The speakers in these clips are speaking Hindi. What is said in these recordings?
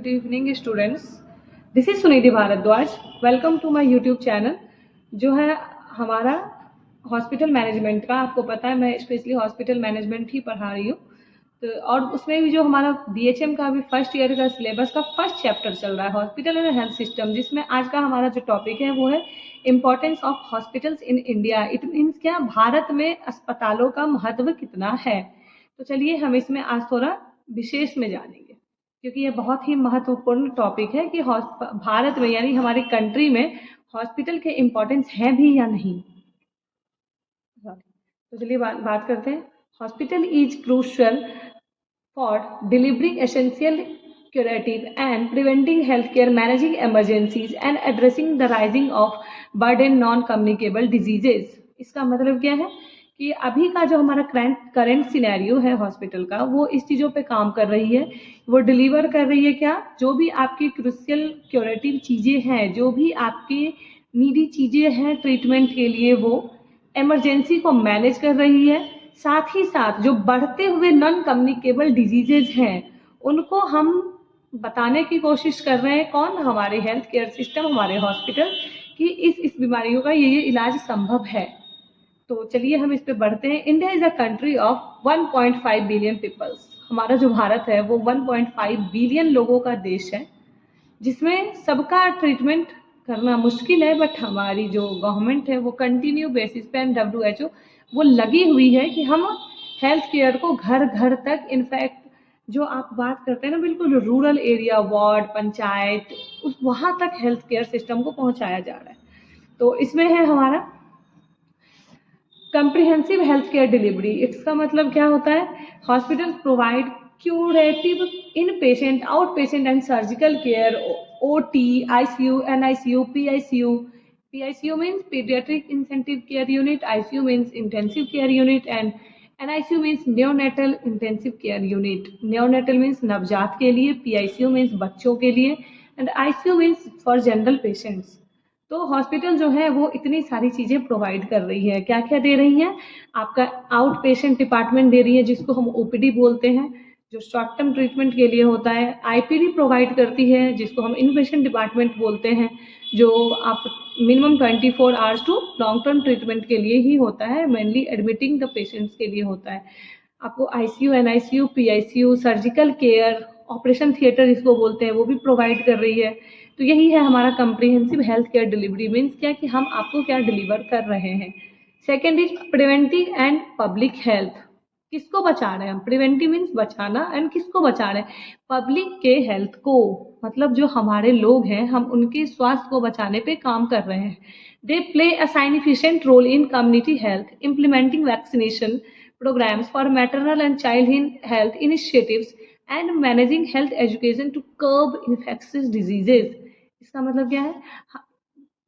Good evening students. This is Sunidhi Bhardwaj. Welcome to my YouTube channel जो है हमारा हॉस्पिटल मैनेजमेंट का. आपको पता है मैं स्पेशली हॉस्पिटल मैनेजमेंट ही पढ़ा रही हूँ. तो और उसमें भी जो हमारा BHM का भी फर्स्ट ईयर का सिलेबस का फर्स्ट चैप्टर चल रहा है हॉस्पिटल एंड हेल्थ सिस्टम, जिसमें आज का हमारा जो टॉपिक है वो है importance of hospitals in India. It means क्या, भारत में अस्पतालों का महत्व कितना है. तो चलिए हम इसमें आज थोड़ा विशेष में जानेंगे, क्योंकि ये बहुत ही महत्वपूर्ण टॉपिक है कि भारत में यानी हमारी कंट्री में हॉस्पिटल के इम्पोर्टेंस है भी या नहीं. तो चलिए बात करते हैं. Hospital is crucial for delivering essential curative and preventing healthcare, managing emergencies and addressing the rising of burden non-communicable diseases. इसका मतलब क्या है कि अभी का जो हमारा करंट सिनेरियो है हॉस्पिटल का, वो इस चीज़ों पे काम कर रही है. वो डिलीवर कर रही है क्या, जो भी आपकी क्रूशियल क्यूरेटिव चीज़ें हैं, जो भी आपकी नीडी चीज़ें हैं ट्रीटमेंट के लिए, वो एमरजेंसी को मैनेज कर रही है. साथ ही साथ जो बढ़ते हुए नॉन कम्युनिकेबल डिजीजेज हैं उनको हम बताने की कोशिश कर रहे हैं. कौन? हमारे हेल्थ केयर सिस्टम, हमारे हॉस्पिटल की इस बीमारियों का ये इलाज संभव है. तो चलिए हम इस पे बढ़ते हैं. India is a country of 1.5 billion peoples. हमारा जो भारत है वो 1.5 बिलियन लोगों का देश है, जिसमें सबका ट्रीटमेंट करना मुश्किल है. बट हमारी जो गवर्नमेंट है वो कंटिन्यू बेसिस पे एंड WHO वो लगी हुई है कि हम हेल्थ केयर को घर घर तक, इनफैक्ट जो आप बात करते हैं ना, बिल्कुल रूरल एरिया, वार्ड, पंचायत, उस वहाँ तक हेल्थ केयर सिस्टम को पहुँचाया जा रहा है. तो इसमें है हमारा कंप्रिहेंसिव हेल्थ केयर डिलीवरी. इसका मतलब क्या होता है? Hospital provide curative in patient, out patient and surgical care, OT, ICU, NICU, PICU. PICU means pediatric intensive care unit, ICU means intensive care unit and NICU means neonatal intensive care unit. Neonatal means नवजात के लिए, PICU means बच्चों के लिए and ICU means for general patients. तो हॉस्पिटल जो है वो इतनी सारी चीज़ें प्रोवाइड कर रही है. क्या क्या दे रही हैं? आपका आउट पेशेंट डिपार्टमेंट दे रही है, जिसको हम OPD बोलते हैं, जो शॉर्ट टर्म ट्रीटमेंट के लिए होता है. IPD प्रोवाइड करती है, जिसको हम इन पेशेंट डिपार्टमेंट बोलते हैं, जो आप minimum 24 hours to long term treatment के लिए ही होता है, मेनली एडमिटिंग द पेशेंट्स के लिए होता है. आपको ICU, NICU, PICU, surgical care, operation theatre जिसको बोलते हैं, वो भी प्रोवाइड कर रही है. तो यही है हमारा comprehensive health care delivery. Means क्या कि हम आपको क्या डिलीवर कर रहे हैं. Second is preventive and public health. किसको बचा रहे हैं हम? प्रिवेंटिव मीन्स बचाना, एंड किसको बचा रहे हैं? पब्लिक के हेल्थ को, मतलब जो हमारे लोग हैं हम उनके स्वास्थ्य को बचाने पे काम कर रहे हैं. They play a significant role in community health, implementing vaccination programmes for maternal and child health initiatives and managing health education to curb infectious diseases. इसका मतलब क्या है?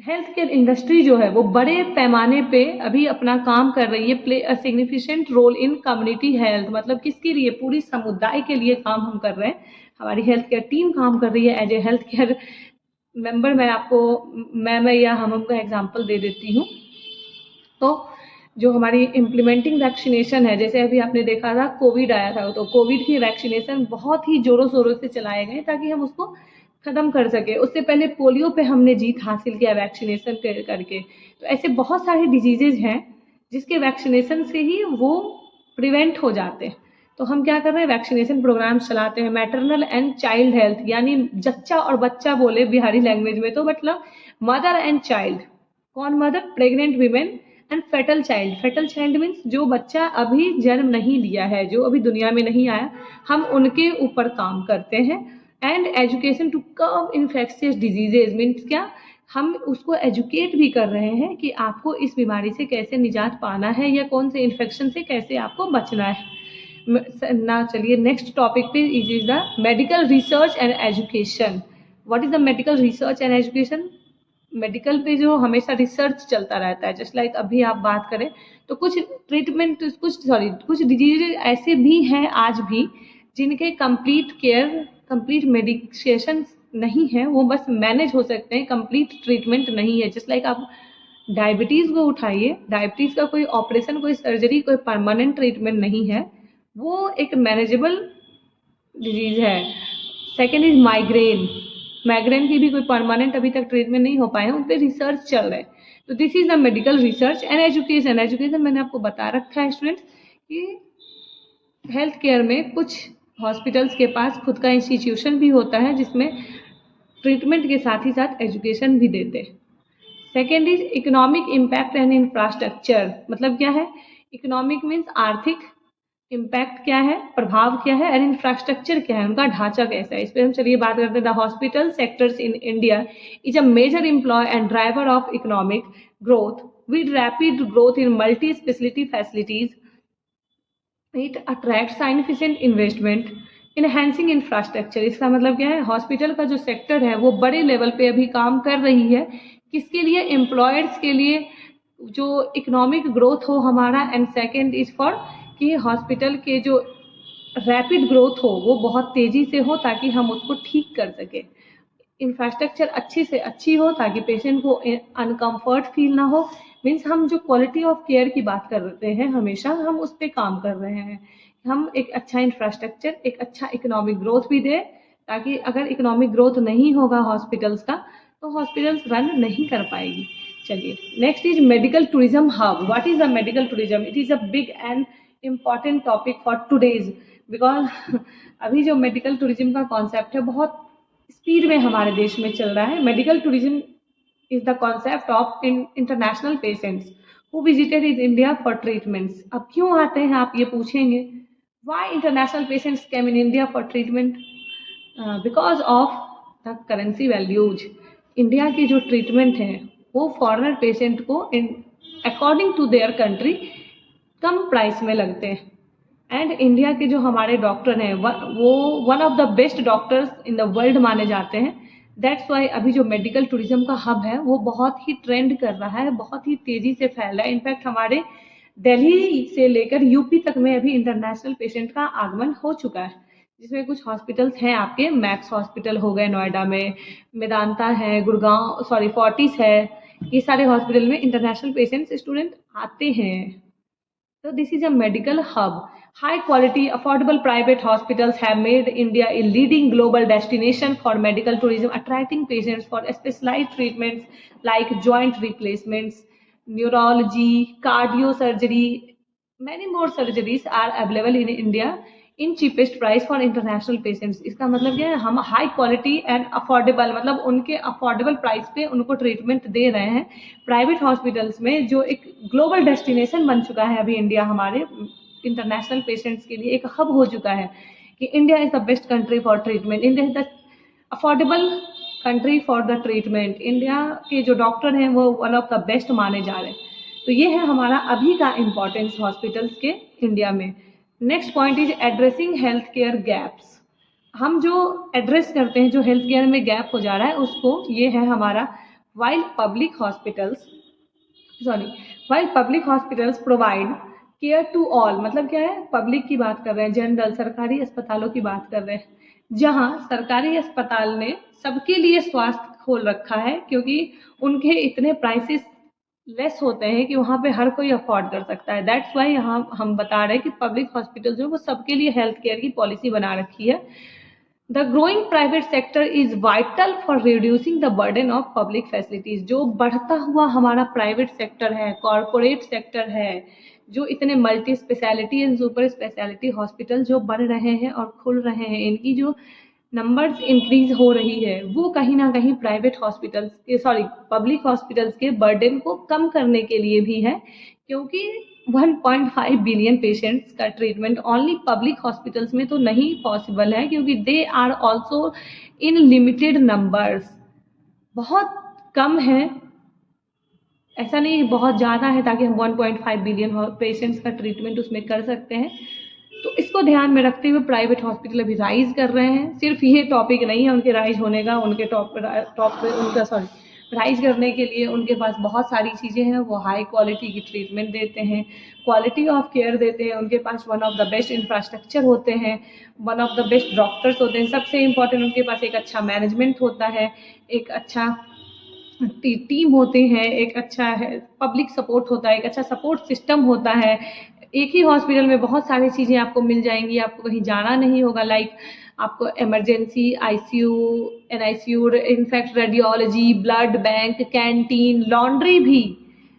हेल्थ केयर इंडस्ट्री जो है वो बड़े पैमाने पे अभी अपना काम कर रही है. Play a significant role in community health, मतलब किसके लिए? पूरी समुदाय के लिए काम हम कर रहे हैं. हमारी हेल्थ केयर टीम काम कर रही है as a health care member. मैं आपको मैं या हम का एग्जांपल दे देती हूँ. तो जो हमारी इम्प्लीमेंटिंग वैक्सीनेशन है, जैसे अभी आपने देखा था कोविड आया था, तो कोविड की वैक्सीनेशन बहुत ही जोरों शोरों से चलाए गए ताकि हम उसको ख़त्म कर सके. उससे पहले पोलियो पे हमने जीत हासिल किया वैक्सीनेशन करके. तो ऐसे बहुत सारे डिजीजेज हैं जिसके वैक्सीनेशन से ही वो प्रिवेंट हो जाते हैं. तो हम क्या कर रहे हैं? वैक्सीनेशन प्रोग्राम चलाते हैं. मैटरनल एंड चाइल्ड हेल्थ, यानी जच्चा और बच्चा बोले बिहारी लैंग्वेज में, तो मतलब मदर एंड चाइल्ड. कौन mother? Pregnant women. And fetal child. Fetal child means जो बच्चा अभी जन्म नहीं लिया है, जो अभी दुनिया में नहीं आया, हम उनके ऊपर काम करते हैं. And education to curb infectious diseases means क्या, हम उसको एजुकेट भी कर रहे हैं कि आपको इस बीमारी से कैसे निजात पाना है या कौन से इन्फेक्शन से कैसे आपको बचना है ना. चलिए नेक्स्ट टॉपिक पे is the medical research and education. What is the medical research and education? Medical पे जो हमेशा रिसर्च चलता रहता है. जस्ट लाइक अभी आप बात करें तो कुछ ट्रीटमेंट, कुछ डिजीज ऐसे भी हैं आज भी जिनके कंप्लीट केयर, कंप्लीट मेडिकेशन नहीं है, वो बस मैनेज हो सकते हैं, कंप्लीट ट्रीटमेंट नहीं है. जस्ट लाइक आप डायबिटीज़ को उठाइए, डायबिटीज़ का कोई ऑपरेशन, कोई सर्जरी, कोई परमानेंट ट्रीटमेंट नहीं है, वो एक मैनेजेबल डिजीज़ है. Second is migraine. माइग्रेन की भी कोई परमानेंट अभी तक ट्रीटमेंट नहीं हो पाए हैं, उन पर रिसर्च चल रहा है। तो this is the medical research and education. Education मैंने आपको बता रखा है स्टूडेंट कि हेल्थ केयर में कुछ हॉस्पिटल्स के पास खुद का इंस्टीट्यूशन भी होता है जिसमें ट्रीटमेंट के साथ ही साथ एजुकेशन भी देते हैं। Second is economic impact and infrastructure. मतलब क्या है? इकोनॉमिक मीन्स आर्थिक, इम्पैक्ट क्या है, प्रभाव क्या है, एंड इंफ्रास्ट्रक्चर क्या है, उनका ढांचा कैसा है। इस पर हम चलिए बात करते हैं। The hospital sectors in India is a major employ and driver of economic growth with rapid growth in multi speciality facilities. It attract significant investment enhancing infrastructure. इसका मतलब क्या है? हॉस्पिटल का जो सेक्टर है वो बड़े लेवल पे अभी काम कर रही है। किसके लिए? एम्प्लॉयर्स के लिए, जो इकोनॉमिक ग्रोथ हो हमारा। एंड सेकेंड इज फॉर कि हॉस्पिटल के जो रैपिड ग्रोथ हो वो बहुत तेज़ी से हो ताकि हम उसको ठीक कर सकें। इंफ्रास्ट्रक्चर अच्छी से अच्छी हो ताकि पेशेंट को अनकम्फर्ट फील ना हो। मीन्स हम जो क्वालिटी ऑफ केयर की बात कर रहे हैं हमेशा हम उस पर काम कर रहे हैं। हम एक अच्छा इंफ्रास्ट्रक्चर, एक अच्छा इकोनॉमिक ग्रोथ भी दें ताकि अगर इकोनॉमिक ग्रोथ नहीं होगा हॉस्पिटल्स का तो हॉस्पिटल्स रन नहीं कर पाएगी। चलिए next is medical tourism hub. What is the medical tourism? It is a big and important topic for today's because अभी जो मेडिकल टूरिज्म का कॉन्सेप्ट है बहुत स्पीड में हमारे देश में चल रहा है। Medical tourism is the concept of international patients who visited in India for treatments. अब क्यों आते हैं आप ये पूछेंगे, why international patients came in India for treatment? Because of the currency values. India की जो ट्रीटमेंट है वो फॉरेनर पेशेंट को अकॉर्डिंग टू देयर कंट्री कम प्राइस में लगते हैं। एंड इंडिया के जो हमारे डॉक्टर हैं वो one of the best doctors in the world माने जाते हैं। दैट्स वाई अभी जो मेडिकल टूरिज्म का हब है वो बहुत ही ट्रेंड कर रहा है, बहुत ही तेज़ी से फैल रहा है। इनफैक्ट हमारे दिल्ली से लेकर यूपी तक में अभी इंटरनेशनल पेशेंट का आगमन हो चुका है, जिसमें कुछ हॉस्पिटल्स हैं आपके मैक्स हॉस्पिटल हो गए नोएडा में, मेदांता है, गुड़गांव फोर्टिस है। ये सारे हॉस्पिटल में इंटरनेशनल पेशेंट्स स्टूडेंट आते हैं। So this is a medical hub. High quality, affordable private hospitals have made India a leading global destination for medical tourism, attracting patients for specialized treatments like joint replacements, neurology, cardio surgery. Many more surgeries are available in India in cheapest price for international patients. इसका मतलब क्या है? हम हाई क्वालिटी एंड अफोर्डेबल, मतलब उनके अफोर्डेबल प्राइस पे उनको ट्रीटमेंट दे रहे हैं प्राइवेट हॉस्पिटल्स में, जो एक ग्लोबल डेस्टिनेशन बन चुका है अभी इंडिया हमारे इंटरनेशनल पेशेंट्स के लिए एक हब हो चुका है कि India is the best country for treatment, India is the affordable country for the treatment. India के जो डॉक्टर हैं वो वन ऑफ द बेस्ट माने जा रहे हैं। तो ये है हमारा अभी का इम्पोर्टेंस हॉस्पिटल्स के इंडिया में। Next point is addressing health care gaps. हम जो एड्रेस करते हैं जो हेल्थ केयर में गैप हो जा रहा है उसको, ये है हमारा while public hospitals provide care to all. मतलब क्या है? पब्लिक की बात कर रहे हैं, जनरल सरकारी अस्पतालों की बात कर रहे हैं, जहां सरकारी अस्पताल ने सबके लिए स्वास्थ्य खोल रखा है क्योंकि उनके इतने प्राइसेस लेस होते हैं कि वहाँ पे हर कोई अफोर्ड कर सकता है। दैट्स वाई यहाँ हम बता रहे हैं कि पब्लिक हॉस्पिटल जो वो सबके लिए हेल्थ केयर की पॉलिसी बना रखी है। The growing private sector is vital for reducing the burden of public facilities. जो बढ़ता हुआ हमारा प्राइवेट सेक्टर है, कॉरपोरेट सेक्टर है, जो इतने multi speciality and super speciality hospital जो बन रहे हैं और खुल रहे हैं, इनकी जो नंबर्स इंक्रीज हो रही है वो कहीं ना कहीं प्राइवेट हॉस्पिटल्स के पब्लिक हॉस्पिटल्स के बर्डन को कम करने के लिए भी है, क्योंकि 1.5 बिलियन पेशेंट्स का ट्रीटमेंट ओनली पब्लिक हॉस्पिटल्स में तो नहीं पॉसिबल है क्योंकि they are also in limited numbers. बहुत कम है, ऐसा नहीं बहुत ज़्यादा है ताकि हम 1.5 बिलियन पेशेंट्स का ट्रीटमेंट उसमें कर सकते हैं। तो इसको ध्यान में रखते हुए प्राइवेट हॉस्पिटल अभी राइज कर रहे हैं। सिर्फ ये टॉपिक नहीं है उनके राइज होने का, उनके राइज करने के लिए उनके पास बहुत सारी चीज़ें हैं। वो हाई क्वालिटी की ट्रीटमेंट देते हैं, क्वालिटी ऑफ केयर देते हैं, उनके पास one of the best infrastructure होते हैं, one of the best doctors होते हैं, सबसे इम्पोर्टेंट उनके पास एक अच्छा मैनेजमेंट होता है, एक अच्छा टीम होते हैं, एक अच्छा है पब्लिक सपोर्ट होता है, एक अच्छा सपोर्ट सिस्टम होता है, एक ही हॉस्पिटल में बहुत सारी चीज़ें आपको मिल जाएंगी, आपको कहीं जाना नहीं होगा। लाइक आपको emergency, ICU, NICU, in fact radiology, blood bank, canteen, laundry भी,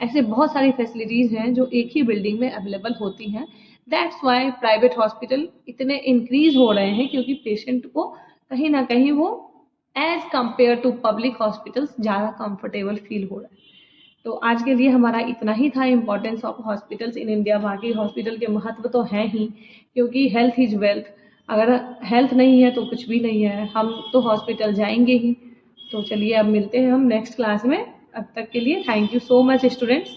ऐसे बहुत सारी फैसिलिटीज़ हैं जो एक ही बिल्डिंग में अवेलेबल होती हैं। दैट्स वाई प्राइवेट हॉस्पिटल इतने इंक्रीज हो रहे हैं, क्योंकि पेशेंट को कहीं ना कहीं वो as compare to public hospitals ज़्यादा कंफर्टेबल फील हो रहा है। तो आज के लिए हमारा इतना ही था, importance of hospitals in India. बाकी हॉस्पिटल के महत्व तो हैं ही, क्योंकि हेल्थ इज़ वेल्थ। अगर हेल्थ नहीं है तो कुछ भी नहीं है, हम तो हॉस्पिटल जाएंगे ही। तो चलिए अब मिलते हैं हम नेक्स्ट क्लास में। अब तक के लिए thank you so much students.